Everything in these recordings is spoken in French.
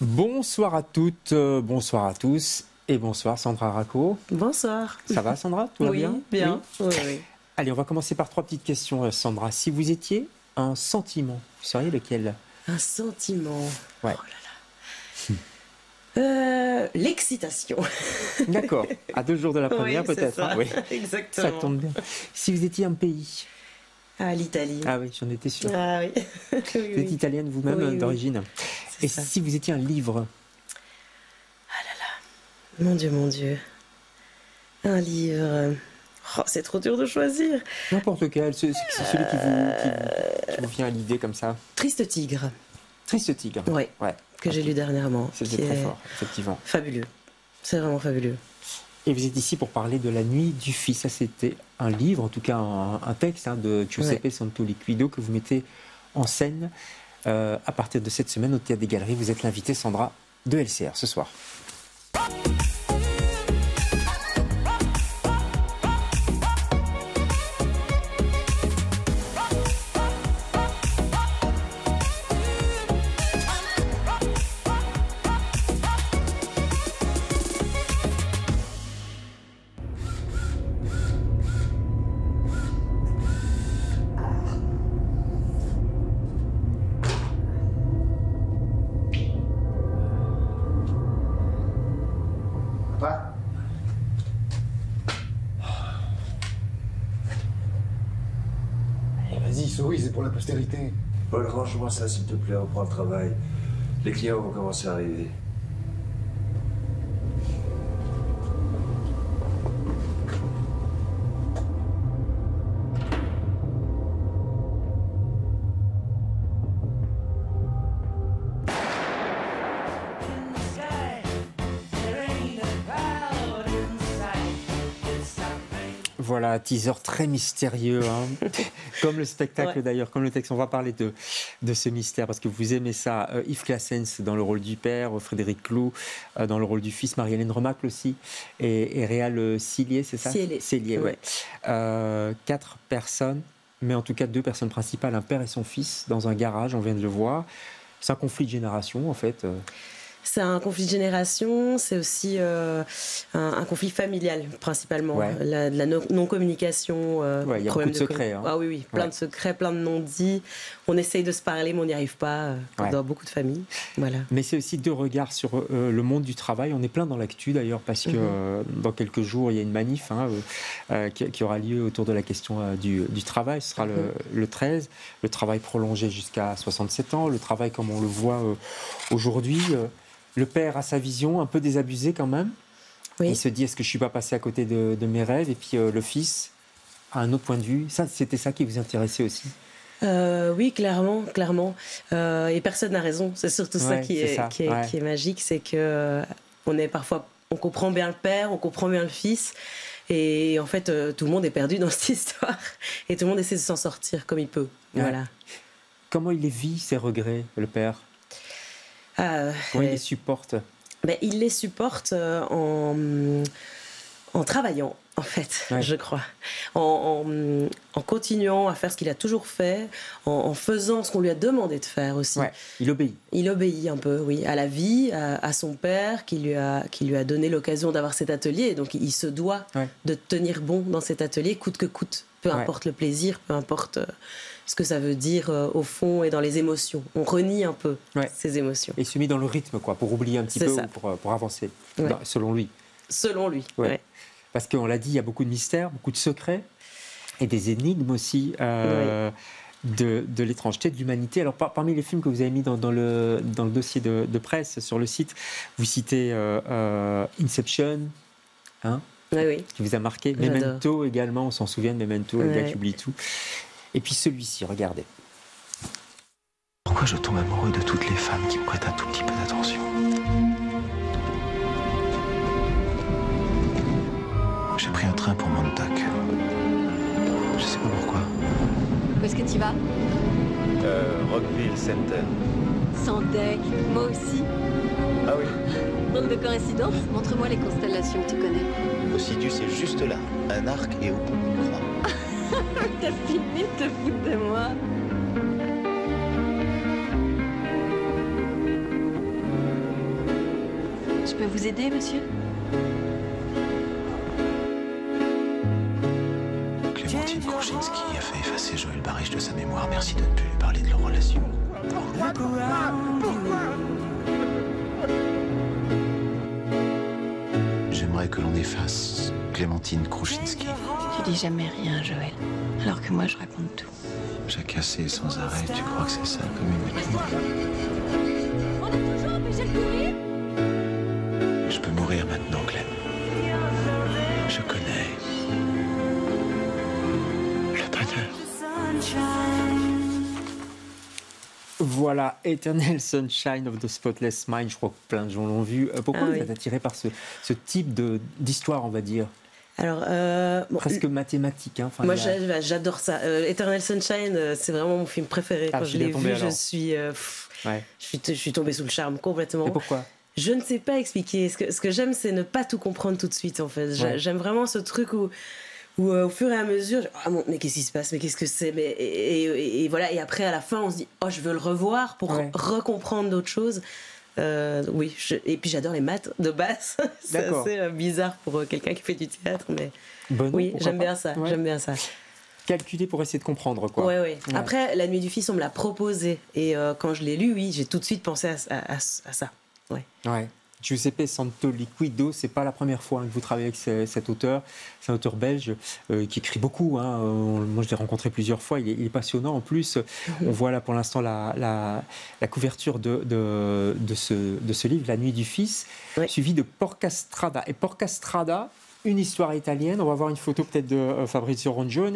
Bonsoir à toutes, bonsoir à tous et bonsoir Sandra Racco. Bonsoir. Ça va Sandra? Tout va bien? Bien. Oui. Allez, on va commencer par 3 petites questions Sandra. Si vous étiez un sentiment, vous seriez lequel? Un sentiment. Ouais. Oh là là. L'excitation. D'accord. À 2 jours de la première Oui, peut-être. ça. Oui. Exactement. Ça tombe bien. Si vous étiez un pays? Ah, l'Italie. Ah oui, j'en étais sûr. Ah oui. Vous êtes italienne vous-même Oui, oui. d'origine. C'est Et ça. si vous étiez un livre? Mon Dieu. Un livre. Oh, c'est trop dur de choisir. N'importe quel, c'est celui qui vous vient à l'idée comme ça. Triste Tigre. Triste Tigre. Oui. Ouais. Que j'ai lu dernièrement. C'était qui très est fort, effectivement. Fabuleux. C'est vraiment fabuleux. Et vous êtes ici pour parler de La Nuit du Fils. Ça, c'était un livre, en tout cas un texte de Giuseppe Santoliquido que vous mettez en scène à partir de cette semaine au Théâtre des Galeries. Vous êtes l'invitée, Sandra, de LCR ce soir. Papa? Allez, vas-y, souris, c'est pour la postérité. Paul, range-moi ça, s'il te plaît, on reprend le travail. Les clients vont commencer à arriver. Voilà, teaser très mystérieux, hein. Comme le spectacle d'ailleurs, comme le texte. On va parler de ce mystère parce que vous aimez ça. Yves Claessens dans le rôle du père, Frédéric Cloux dans le rôle du fils, Marie-Hélène Remacle aussi, et Réal Cillier, c'est ça? Cillier, ouais. 4 personnes, mais en tout cas 2 personnes principales, un père et son fils, dans un garage, on vient de le voir. C'est un conflit de génération en fait. C'est un conflit de génération, c'est aussi un conflit familial principalement. Ouais. La non-communication. Il y a beaucoup de secrets. Hein. Ah oui, plein de secrets, plein de non-dits. On essaye de se parler, mais on n'y arrive pas dans beaucoup de familles. Voilà. Mais c'est aussi 2 regards sur le monde du travail. On est plein dans l'actu d'ailleurs, parce que dans quelques jours, il y a une manif qui aura lieu autour de la question du travail. Ce sera le 13. Le travail prolongé jusqu'à 67 ans. Le travail comme on le voit aujourd'hui. Le père a sa vision, un peu désabusée quand même. Oui. Il se dit, est-ce que je ne suis pas passé à côté de mes rêves? Et puis le fils a un autre point de vue. C'était ça qui vous intéressait aussi? Oui, clairement. Et personne n'a raison. C'est surtout ça qui est magique. C'est que on comprend bien le père, on comprend bien le fils. Et en fait, tout le monde est perdu dans cette histoire. Et tout le monde essaie de s'en sortir comme il peut. Ouais. Voilà. Comment il les vit, ces regrets, le père? Comment il les supporte? Il les supporte en travaillant, en fait, je crois. En continuant à faire ce qu'il a toujours fait, en faisant ce qu'on lui a demandé de faire aussi. Ouais, il obéit. Il obéit un peu, oui, à la vie, à son père, qui lui a donné l'occasion d'avoir cet atelier. Donc il se doit de tenir bon dans cet atelier, coûte que coûte. Peu importe le plaisir, peu importe ce que ça veut dire au fond et dans les émotions. On renie un peu ces émotions. Et se met dans le rythme, pour oublier un petit peu ou pour avancer, selon lui. Selon lui, Parce qu'on l'a dit, il y a beaucoup de mystères, beaucoup de secrets et des énigmes aussi de l'étrangeté, de l'humanité. Alors parmi les films que vous avez mis dans le dossier de presse sur le site, vous citez Inception, qui vous a marqué. Memento également, on s'en souvient de Memento, le gars qui oublie tout. Et puis celui-ci, regardez. Pourquoi je tombe amoureux de toutes les femmes qui me prêtent un tout petit peu d'attention? J'ai pris un train pour Montauk. Je sais pas pourquoi. Où est-ce que tu vas? Rockville Center. Sans deck, moi aussi. Ah oui. Drôle de coïncidence. Montre-moi les constellations que tu connais. Ossidius est juste là, un arc et au bout une croix. T'as fini de te foutre de moi. Je peux vous aider, monsieur? Clémentine Krouchinski a fait effacer Joël Barrich de sa mémoire. Merci de ne plus lui parler de leur relation. J'aimerais que l'on efface Clémentine Krouchinski. Tu dis jamais rien, Joël. Alors que moi, je raconte tout. Jacasser sans arrêt, tu crois que c'est ça comme une... On a toujours empêché de courir? Je peux mourir maintenant, Clem. Je connais le bonheur. Voilà, Eternal Sunshine of the Spotless Mind, je crois que plein de gens l'ont vu. Pourquoi vous êtes attiré par ce type d'histoire, on va dire? Alors, presque mathématique. Hein. Enfin, moi, j'adore ça. Eternal Sunshine, c'est vraiment mon film préféré. Quand je l'ai vu, je suis tombée sous le charme complètement. Et pourquoi? Je ne sais pas expliquer. Ce que j'aime, c'est ne pas tout comprendre tout de suite, en fait. J'aime vraiment ce truc où au fur et à mesure, mais qu'est-ce qui se passe? Mais qu'est-ce que c'est? Et voilà. Et après, à la fin, on se dit, je veux le revoir pour recomprendre d'autres choses. Oui, et puis j'adore les maths de base. C'est assez bizarre pour quelqu'un qui fait du théâtre, mais oui, j'aime bien ça. J'aime bien ça. Calculer pour essayer de comprendre, quoi. Ouais. Après, La Nuit du Fils, on me l'a proposé, et quand je l'ai lu, oui, j'ai tout de suite pensé à ça. Ouais. Giuseppe Santoliquido, c'est pas la première fois que vous travaillez avec cet auteur. C'est un auteur belge qui écrit beaucoup. Moi, je l'ai rencontré plusieurs fois. Il est passionnant. En plus, on voit là pour l'instant la couverture de ce livre, La Nuit du Fils, suivi de Porca Strada. Et Porca Strada, une histoire italienne. On va voir une photo peut-être de Fabrizio Rongione,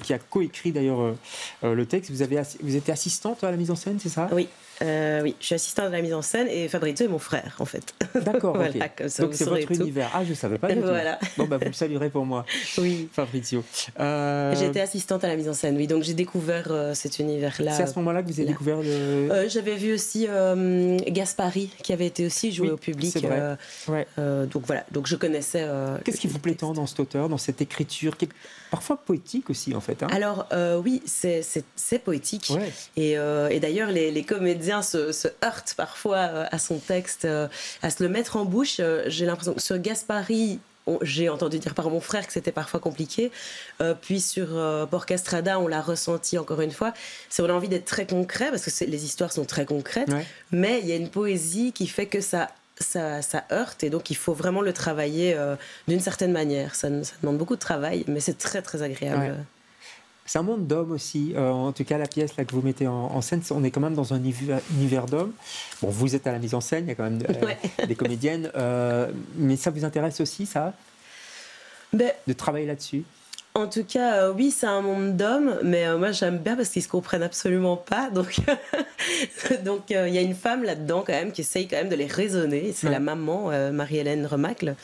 qui a coécrit d'ailleurs le texte. Vous étiez assistante à la mise en scène, c'est ça? Oui. Oui, je suis assistante à la mise en scène et Fabrizio est mon frère, en fait. D'accord, voilà, ok. comme ça, donc c'est votre univers. Je ne savais pas du tout. Voilà. Bon, vous le saluerez pour moi, oui. Fabrizio. J'étais assistante à la mise en scène, oui, donc j'ai découvert cet univers-là. C'est à ce moment-là que vous avez découvert j'avais vu aussi Gaspari, qui avait été aussi joué au public. C'est vrai. Donc voilà, donc je connaissais... Qu'est-ce qui vous plaît tant dans cet auteur, dans cette écriture qui est parfois poétique aussi, en fait, hein? Alors, oui, c'est poétique. Ouais. Et d'ailleurs, les comédiens se heurtent parfois à son texte, à se le mettre en bouche. J'ai l'impression que sur Gaspari, j'ai entendu dire par mon frère que c'était parfois compliqué. Puis sur Porca Strada, on l'a ressenti encore une fois. On a envie d'être très concret, parce que les histoires sont très concrètes, mais il y a une poésie qui fait que ça heurte, et donc il faut vraiment le travailler d'une certaine manière. Ça demande beaucoup de travail, mais c'est très très agréable. Ouais. C'est un monde d'hommes aussi. En tout cas, la pièce là, que vous mettez en scène, on est quand même dans un univers d'hommes. Bon, vous êtes à la mise en scène, il y a quand même des comédiennes. Mais ça vous intéresse aussi, ça? De travailler là-dessus? En tout cas, oui, c'est un monde d'hommes, mais moi j'aime bien parce qu'ils se comprennent absolument pas. Donc, il y a une femme là-dedans quand même qui essaye quand même de les raisonner. C'est la maman, Marie-Hélène Remacle,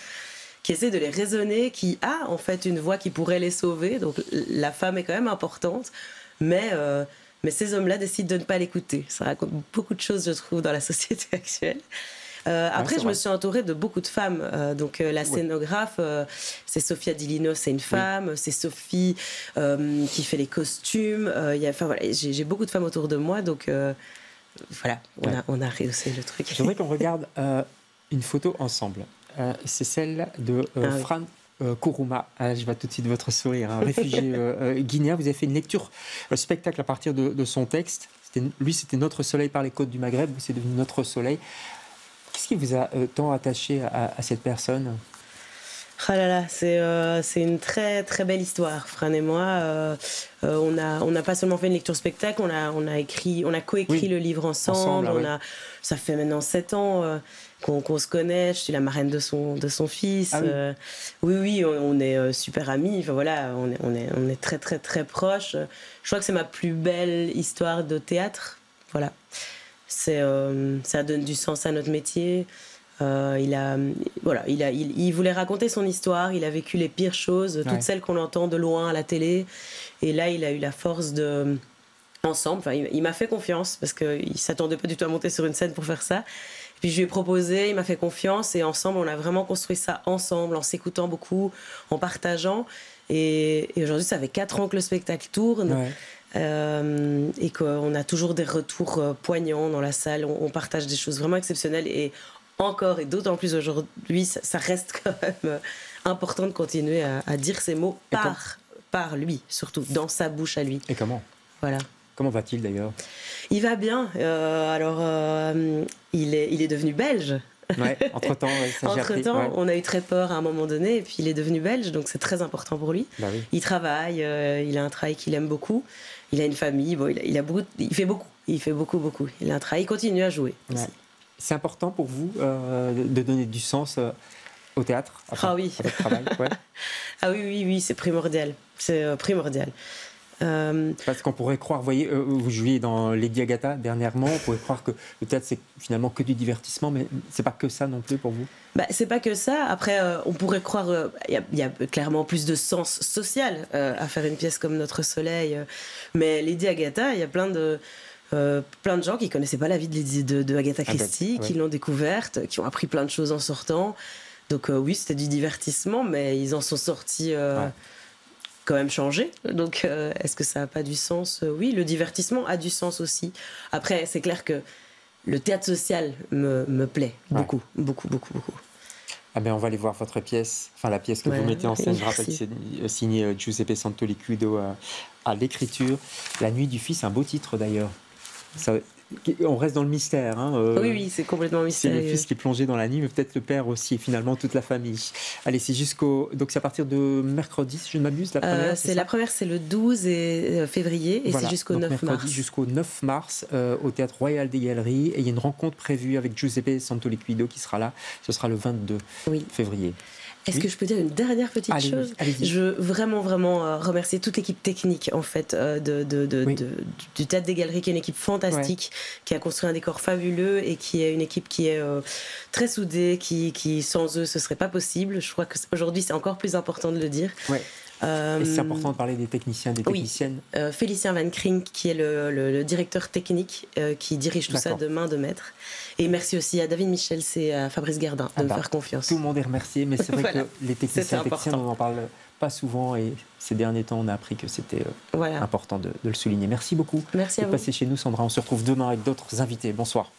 qui essaie de les raisonner, qui a en fait une voix qui pourrait les sauver. Donc la femme est quand même importante, mais ces hommes-là décident de ne pas l'écouter. Ça raconte beaucoup de choses, je trouve, dans la société actuelle. Après, je me suis entourée de beaucoup de femmes. Donc, la scénographe, c'est Sofia Di Lino, c'est une femme. C'est Sophie qui fait les costumes. J'ai beaucoup de femmes autour de moi. Donc, voilà, on a rehaussé le truc. J'aimerais qu'on regarde une photo ensemble. C'est celle de Fran Kourouma. Je vois tout de suite votre sourire. Un réfugié guinéen. Vous avez fait une lecture spectacle à partir de son texte. Lui, c'était Notre Soleil par les côtes du Maghreb. Vous, c'est devenu Notre Soleil. Qu'est-ce qui vous a tant attaché à cette personne? C'est une très très belle histoire. Fran et moi, on n'a pas seulement fait une lecture spectacle, on a coécrit le livre ensemble. Ça fait maintenant 7 ans qu'on se connaît. Je suis la marraine de son fils. Oui, on est super amis. Enfin voilà, on est très très très proches. Je crois que c'est ma plus belle histoire de théâtre. Voilà. Ça donne du sens à notre métier. Il voulait raconter son histoire. Il a vécu les pires choses, toutes celles qu'on entend de loin à la télé. Et là, il a eu la force de... Ensemble, il m'a fait confiance, parce qu'il ne s'attendait pas du tout à monter sur une scène pour faire ça. Et puis je lui ai proposé, il m'a fait confiance, et ensemble, on a vraiment construit ça ensemble, en s'écoutant beaucoup, en partageant. Et aujourd'hui, ça fait 4 ans que le spectacle tourne. Et qu'on a toujours des retours poignants dans la salle. On partage des choses vraiment exceptionnelles, et encore, et d'autant plus aujourd'hui, ça reste quand même important de continuer à dire ces mots par lui, surtout, dans sa bouche à lui. Et comment? Voilà. Comment va-t-il d'ailleurs? Il va bien. Il est devenu belge. Ouais, entre-temps, on a eu très peur à un moment donné, et puis il est devenu belge, donc c'est très important pour lui. Bah oui. Il travaille, il a un travail qu'il aime beaucoup. Il a une famille, bon, il fait beaucoup. Il fait beaucoup. Il a un travail, il continue à jouer. Ouais. C'est important pour vous de donner du sens au théâtre à votre travail, ouais. Ah oui, c'est primordial. C'est primordial. Parce qu'on pourrait croire, vous voyez, vous jouiez dans Lady Agatha dernièrement, on pourrait croire que le théâtre c'est finalement que du divertissement, mais c'est pas que ça non plus pour vous? C'est pas que ça. Après, on pourrait croire, il y a clairement plus de sens social à faire une pièce comme Notre Soleil, mais Lady Agatha, il y a plein de gens qui connaissaient pas la vie de Agatha Christie, qui l'ont découverte, qui ont appris plein de choses en sortant. Donc oui, c'était du divertissement, mais ils en sont sortis quand même changés. Donc est-ce que ça n'a pas du sens? Oui, le divertissement a du sens aussi. Après, c'est clair que le théâtre social me plaît beaucoup. Ah ben on va aller voir votre pièce, enfin la pièce que vous mettez en scène. Je rappelle que c'est signé Giuseppe Santoliquido à l'écriture. La Nuit du Fils, un beau titre d'ailleurs. On reste dans le mystère. Oui, c'est complètement mystérieux. C'est le fils qui est plongé dans la nuit, mais peut-être le père aussi, et finalement toute la famille. Allez, donc c'est à partir de mercredi, si je ne m'abuse, la première. La première, c'est le 12 février, et voilà, c'est jusqu'au 9 mars. Jusqu'au 9 mars, au Théâtre Royal des Galeries. Et il y a une rencontre prévue avec Giuseppe Santoliquido qui sera là. Ce sera le 22 février. Est-ce que je peux dire une dernière petite chose? Allez-y. Je veux vraiment remercier toute l'équipe technique en fait du Théâtre des Galeries, qui est une équipe fantastique, qui a construit un décor fabuleux et qui est une équipe qui est très soudée, qui sans eux ce serait pas possible. Je crois qu'aujourd'hui c'est encore plus important de le dire. Ouais. Et c'est important de parler des techniciens, des techniciennes. Oui. Félicien Van Krink, qui est le directeur technique, qui dirige tout ça de main de maître. Et merci aussi à David Michel et à Fabrice Gardin de me faire confiance. Tout le monde est remercié, mais c'est vrai que les techniciens, on n'en parle pas souvent, et ces derniers temps, on a appris que c'était important de le souligner. Merci beaucoup de passer chez nous, Sandra. On se retrouve demain avec d'autres invités. Bonsoir.